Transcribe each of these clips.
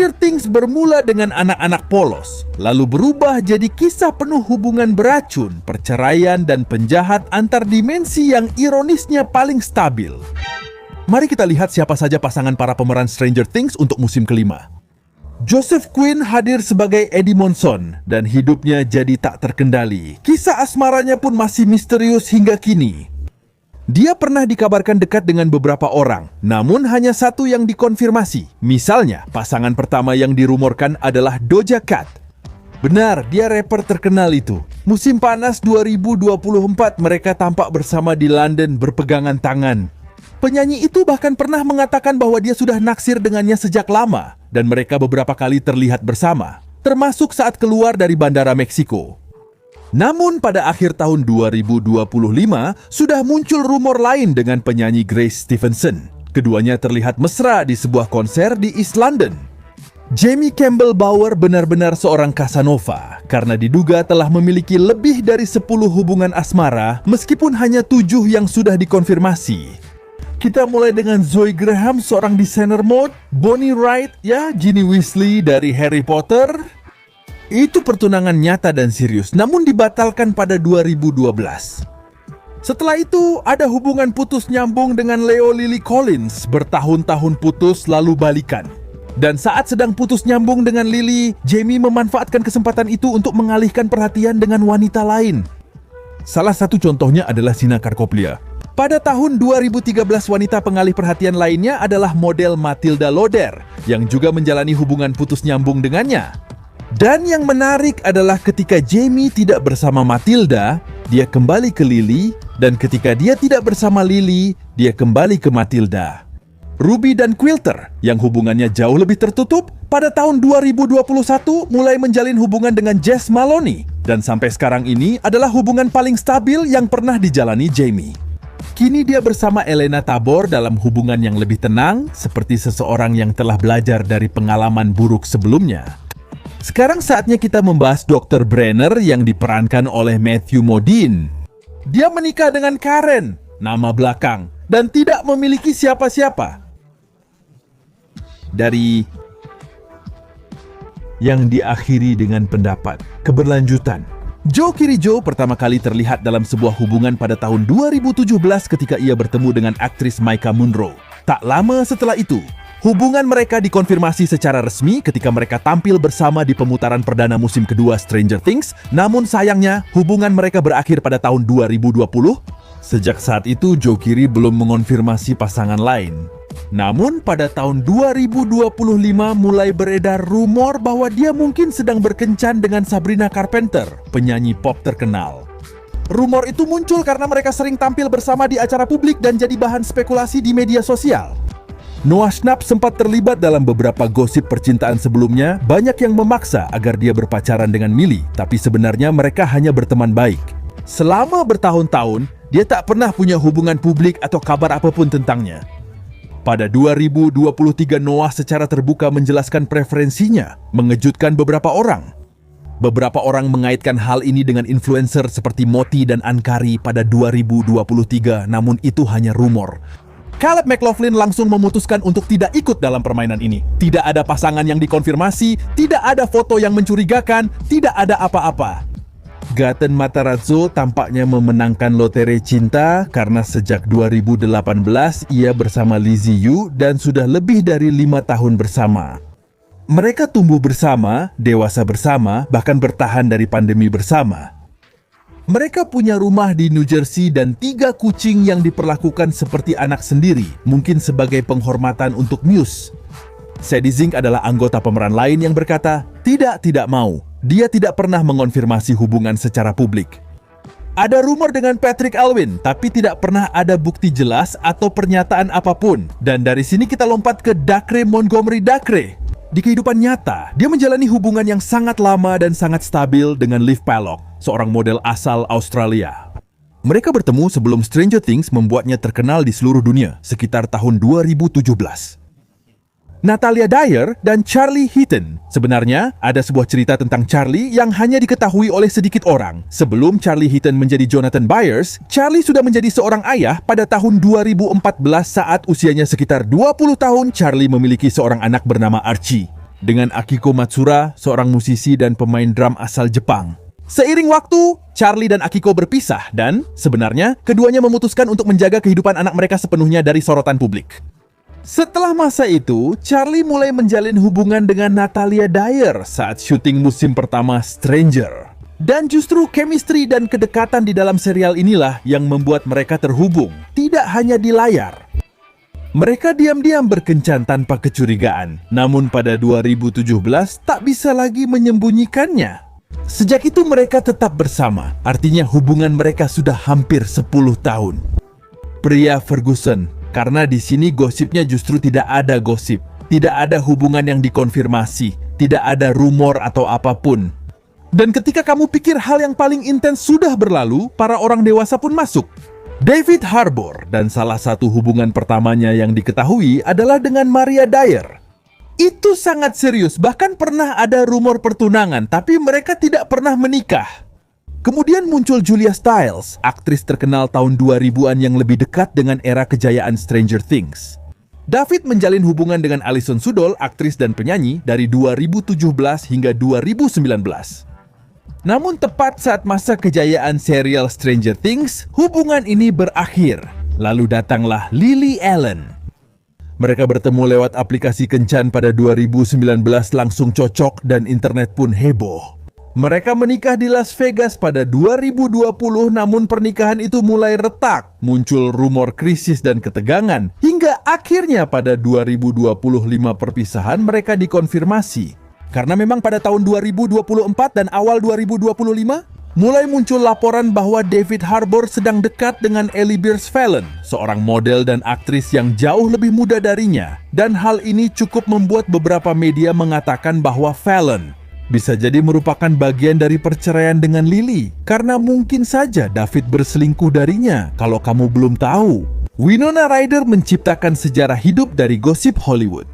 Stranger Things bermula dengan anak-anak polos, lalu berubah jadi kisah penuh hubungan beracun, perceraian, dan penjahat antar dimensi yang ironisnya paling stabil. Mari kita lihat siapa saja pasangan para pemeran Stranger Things untuk musim kelima. Joseph Quinn hadir sebagai Eddie Monson dan hidupnya jadi tak terkendali. Kisah asmaranya pun masih misterius hingga kini. Dia pernah dikabarkan dekat dengan beberapa orang, namun hanya satu yang dikonfirmasi. Misalnya, pasangan pertama yang dirumorkan adalah Doja Cat. Benar, dia rapper terkenal itu. Musim panas 2024 mereka tampak bersama di London berpegangan tangan. Penyanyi itu bahkan pernah mengatakan bahwa dia sudah naksir dengannya sejak lama dan mereka beberapa kali terlihat bersama, termasuk saat keluar dari bandara Meksiko. Namun pada akhir tahun 2025 sudah muncul rumor lain dengan penyanyi Grace Stevenson. Keduanya terlihat mesra di sebuah konser di East London. Jamie Campbell Bower benar-benar seorang Casanova karena diduga telah memiliki lebih dari 10 hubungan asmara meskipun hanya 7 yang sudah dikonfirmasi. Kita mulai dengan Zoe Graham, seorang desainer mode, Bonnie Wright, Ginny Weasley dari Harry Potter. Itu pertunangan nyata dan serius, namun dibatalkan pada 2012. Setelah itu, ada hubungan putus nyambung dengan Leo Lily Collins, bertahun-tahun putus lalu balikan. Dan saat sedang putus nyambung dengan Lily, Jamie memanfaatkan kesempatan itu untuk mengalihkan perhatian dengan wanita lain. Salah satu contohnya adalah Sina Karkoplia. Pada tahun 2013, wanita pengalih perhatian lainnya adalah model Matilda Loder, yang juga menjalani hubungan putus nyambung dengannya. Dan yang menarik adalah ketika Jamie tidak bersama Matilda, dia kembali ke Lily, dan ketika dia tidak bersama Lily, dia kembali ke Matilda. Ruby dan Quilter, yang hubungannya jauh lebih tertutup, pada tahun 2021 mulai menjalin hubungan dengan Jess Maloney, dan sampai sekarang ini adalah hubungan paling stabil yang pernah dijalani Jamie. Kini dia bersama Elena Tabor dalam hubungan yang lebih tenang, seperti seseorang yang telah belajar dari pengalaman buruk sebelumnya. Sekarang saatnya kita membahas Dr. Brenner yang diperankan oleh Matthew Modine. Dia menikah dengan Karen, nama belakang, dan tidak memiliki siapa-siapa. Dari yang diakhiri dengan pendapat keberlanjutan. Joe Kirijo pertama kali terlihat dalam sebuah hubungan pada tahun 2017 ketika ia bertemu dengan aktris Maika Munro. Tak lama setelah itu, hubungan mereka dikonfirmasi secara resmi ketika mereka tampil bersama di pemutaran perdana musim kedua Stranger Things, namun sayangnya hubungan mereka berakhir pada tahun 2020. Sejak saat itu, Joe Kiri belum mengonfirmasi pasangan lain. Namun pada tahun 2025 mulai beredar rumor bahwa dia mungkin sedang berkencan dengan Sabrina Carpenter, penyanyi pop terkenal. Rumor itu muncul karena mereka sering tampil bersama di acara publik dan jadi bahan spekulasi di media sosial. Noah Schnapp sempat terlibat dalam beberapa gosip percintaan sebelumnya, banyak yang memaksa agar dia berpacaran dengan Millie, tapi sebenarnya mereka hanya berteman baik. Selama bertahun-tahun, dia tak pernah punya hubungan publik atau kabar apapun tentangnya. Pada 2023, Noah secara terbuka menjelaskan preferensinya, mengejutkan beberapa orang. Beberapa orang mengaitkan hal ini dengan influencer seperti Moti dan Ankari pada 2023, namun itu hanya rumor. Caleb McLaughlin langsung memutuskan untuk tidak ikut dalam permainan ini. Tidak ada pasangan yang dikonfirmasi, tidak ada foto yang mencurigakan, tidak ada apa-apa. Gaten Matarazzo tampaknya memenangkan lotre cinta karena sejak 2018 ia bersama Lizzie Yu dan sudah lebih dari 5 tahun bersama. Mereka tumbuh bersama, dewasa bersama, bahkan bertahan dari pandemi bersama. Mereka punya rumah di New Jersey dan 3 kucing yang diperlakukan seperti anak sendiri, mungkin sebagai penghormatan untuk Muse. Sadie Sink adalah anggota pemeran lain yang berkata, tidak mau. Dia tidak pernah mengonfirmasi hubungan secara publik. Ada rumor dengan Patrick Alwyn, tapi tidak pernah ada bukti jelas atau pernyataan apapun. Dan dari sini kita lompat ke Dacre Montgomery Dacre. Di kehidupan nyata, dia menjalani hubungan yang sangat lama dan sangat stabil dengan Liv Pallock, seorang model asal Australia. Mereka bertemu sebelum Stranger Things membuatnya terkenal di seluruh dunia, sekitar tahun 2017. Natalia Dyer dan Charlie Heaton. Sebenarnya, ada sebuah cerita tentang Charlie yang hanya diketahui oleh sedikit orang. Sebelum Charlie Heaton menjadi Jonathan Byers, Charlie sudah menjadi seorang ayah pada tahun 2014 saat usianya sekitar 20 tahun. Charlie memiliki seorang anak bernama Archie. dengan Akiko Matsura, seorang musisi dan pemain drum asal Jepang. Seiring waktu, Charlie dan Akiko berpisah dan sebenarnya keduanya memutuskan untuk menjaga kehidupan anak mereka sepenuhnya dari sorotan publik. Setelah masa itu, Charlie mulai menjalin hubungan dengan Natalia Dyer saat syuting musim pertama Stranger. Dan justru chemistry dan kedekatan di dalam serial inilah yang membuat mereka terhubung, tidak hanya di layar. Mereka diam-diam berkencan tanpa kecurigaan, namun pada 2017 tak bisa lagi menyembunyikannya. Sejak itu mereka tetap bersama, artinya hubungan mereka sudah hampir 10 tahun. Pria Ferguson, karena di sini gosipnya justru tidak ada gosip, tidak ada hubungan yang dikonfirmasi, tidak ada rumor atau apapun. Dan ketika kamu pikir hal yang paling intens sudah berlalu, para orang dewasa pun masuk. David Harbour dan salah satu hubungan pertamanya yang diketahui adalah dengan Maria Dyer. Itu sangat serius, bahkan pernah ada rumor pertunangan, tapi mereka tidak pernah menikah. Kemudian muncul Julia Stiles, aktris terkenal tahun 2000-an yang lebih dekat dengan era kejayaan Stranger Things. David menjalin hubungan dengan Alison Sudol, aktris dan penyanyi, dari 2017 hingga 2019. Namun tepat saat masa kejayaan serial Stranger Things, hubungan ini berakhir. Lalu datanglah Lily Allen. Mereka bertemu lewat aplikasi kencan pada 2019, langsung cocok dan internet pun heboh. Mereka menikah di Las Vegas pada 2020, namun pernikahan itu mulai retak. Muncul rumor krisis dan ketegangan, hingga akhirnya pada 2025 perpisahan mereka dikonfirmasi. Karena memang pada tahun 2024 dan awal 2025, mulai muncul laporan bahwa David Harbour sedang dekat dengan Ellie Beers-Fallon, seorang model dan aktris yang jauh lebih muda darinya. Dan hal ini cukup membuat beberapa media mengatakan bahwa Fallon bisa jadi merupakan bagian dari perceraian dengan Lily, karena mungkin saja David berselingkuh darinya. Kalau kamu belum tahu, Winona Ryder menciptakan sejarah hidup dari gosip Hollywood.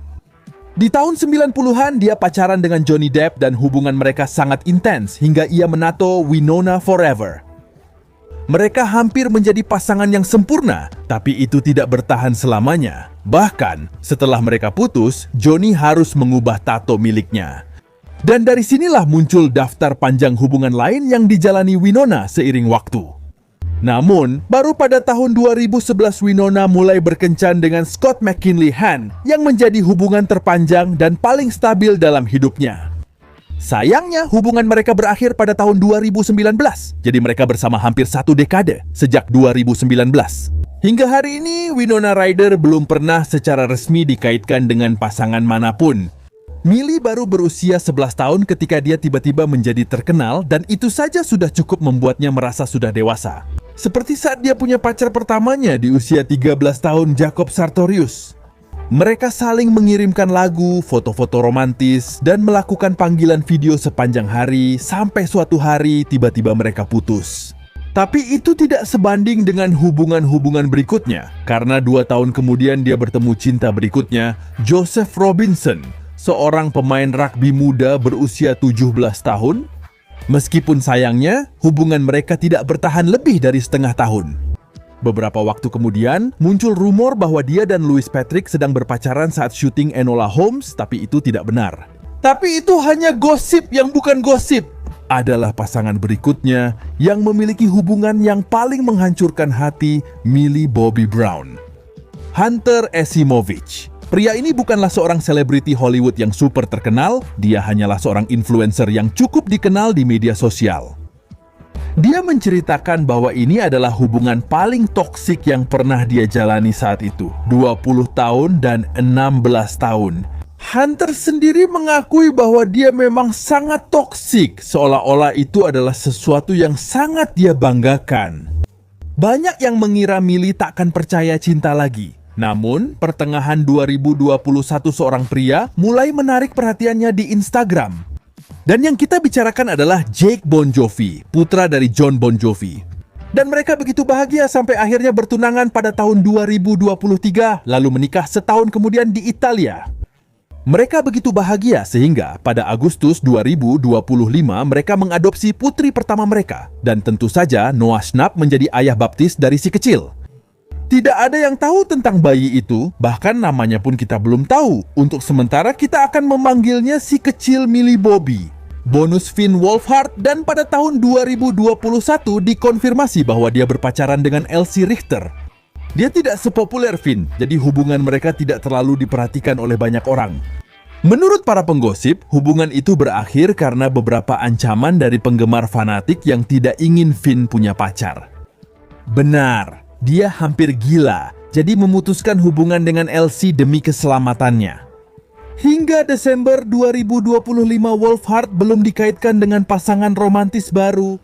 Di tahun 90-an, dia pacaran dengan Johnny Depp dan hubungan mereka sangat intens hingga ia menato Winona forever. Mereka hampir menjadi pasangan yang sempurna, tapi itu tidak bertahan selamanya. Bahkan, setelah mereka putus, Johnny harus mengubah tato miliknya. Dan dari sinilah muncul daftar panjang hubungan lain yang dijalani Winona seiring waktu. Namun, baru pada tahun 2011 Winona mulai berkencan dengan Scott McKinley Han yang menjadi hubungan terpanjang dan paling stabil dalam hidupnya. Sayangnya, hubungan mereka berakhir pada tahun 2019, jadi mereka bersama hampir 1 dekade, sejak 2019. Hingga hari ini, Winona Ryder belum pernah secara resmi dikaitkan dengan pasangan manapun. Millie baru berusia 11 tahun ketika dia tiba-tiba menjadi terkenal dan itu saja sudah cukup membuatnya merasa sudah dewasa. Seperti saat dia punya pacar pertamanya di usia 13 tahun, Jacob Sartorius. Mereka saling mengirimkan lagu, foto-foto romantis, dan melakukan panggilan video sepanjang hari sampai suatu hari tiba-tiba mereka putus. Tapi itu tidak sebanding dengan hubungan-hubungan berikutnya, karena 2 tahun kemudian dia bertemu cinta berikutnya, Joseph Robinson, seorang pemain rugby muda berusia 17 tahun. Meskipun sayangnya, hubungan mereka tidak bertahan lebih dari setengah tahun. Beberapa waktu kemudian, muncul rumor bahwa dia dan Louis Patrick sedang berpacaran saat syuting Enola Holmes, tapi itu tidak benar. Tapi itu hanya gosip yang bukan gosip. Adalah pasangan berikutnya yang memiliki hubungan yang paling menghancurkan hati Millie Bobby Brown. Hunter Asimovich. Pria ini bukanlah seorang selebriti Hollywood yang super terkenal, dia hanyalah seorang influencer yang cukup dikenal di media sosial. Dia menceritakan bahwa ini adalah hubungan paling toksik yang pernah dia jalani saat itu, 20 tahun dan 16 tahun. Hunter sendiri mengakui bahwa dia memang sangat toksik, seolah-olah itu adalah sesuatu yang sangat dia banggakan. Banyak yang mengira Millie takkan percaya cinta lagi. Namun, pertengahan 2021 seorang pria mulai menarik perhatiannya di Instagram. Dan yang kita bicarakan adalah Jake Bon Jovi, putra dari John Bon Jovi. Dan mereka begitu bahagia sampai akhirnya bertunangan pada tahun 2023, lalu menikah setahun kemudian di Italia. Mereka begitu bahagia sehingga pada Agustus 2025 mereka mengadopsi putri pertama mereka. Dan tentu saja Noah Schnapp menjadi ayah baptis dari si kecil. Tidak ada yang tahu tentang bayi itu, bahkan namanya pun kita belum tahu. Untuk sementara kita akan memanggilnya si kecil Millie Bobby. Bonus Finn Wolfhard, dan pada tahun 2021 dikonfirmasi bahwa dia berpacaran dengan Elsie Richter. Dia tidak sepopuler Finn, jadi hubungan mereka tidak terlalu diperhatikan oleh banyak orang. Menurut para penggosip, hubungan itu berakhir karena beberapa ancaman dari penggemar fanatik yang tidak ingin Finn punya pacar. Benar, dia hampir gila, jadi memutuskan hubungan dengan Elsie demi keselamatannya. Hingga Desember 2025, Wolfhard belum dikaitkan dengan pasangan romantis baru.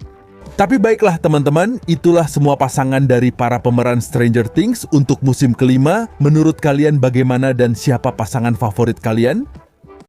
Tapi baiklah teman-teman, itulah semua pasangan dari para pemeran Stranger Things untuk musim kelima. Menurut kalian bagaimana dan siapa pasangan favorit kalian?